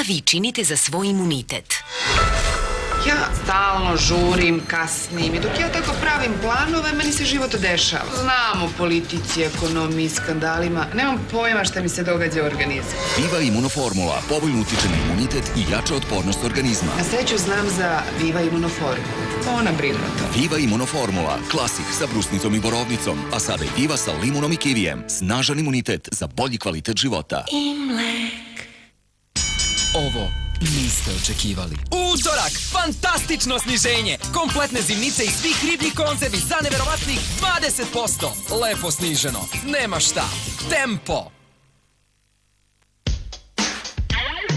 vi činite za svoj imunitet? Ja stalno žurim, kasnim i dok ja tako pravim planove, meni se život dešava. Znam o politici, ekonomiji, skandalima, nemam pojma šta mi se događa u organizmu. Viva Imunoformula povoljno utiče na imunitet i jača otpornost organizma. Na sreću znam za Viva Imunoformulu. Ona brine o tome. Viva Imunoformula, klasik sa brusnicom i borovnicom, a sada i Viva sa limunom i kivijem. Snažan imunitet za bolji kvalitet života. Imlek. Ovo niste očekivali. Utorak! Fantastično sniženje! Kompletne zimnice i svih ribljih konzervi za neverovatnih 20%. Lepo sniženo. Nema šta. Tempo!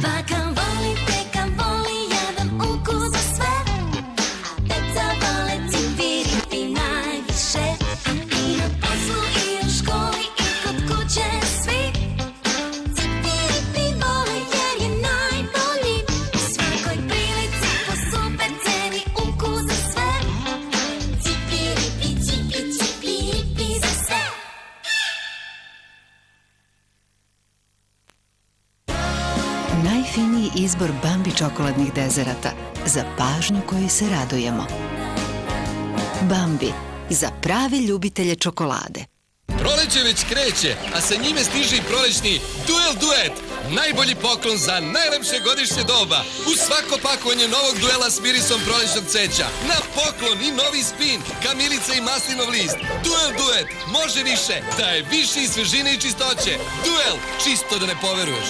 Baka voli, teka voli, jedan ukus za sve. A deca vole cipiripi najviše. I na poslu, i u školi, i kod kuće svi. Cipiripi vole jer je najbolji. U svakoj prilici po super ceni, ukus za sve. Cipiripi, cipiripi za sve. Najfiniji izbor Bambi čokoladnih dezerata za pažnju kojoj se radujemo. Bambi, za prave ljubitelje čokolade. Proleće već kreće, a sa njime stiže i prolećni Duel Duet. Najbolji poklon za najlepše godišnje doba. U svako pakovanje novog duela s mirisom prolećnog cveća. Na poklon i novi spin, kamilica i maslinov list. Duel Duet, može više, daje više i svežine i čistoće. Duel, čisto da ne poveruješ.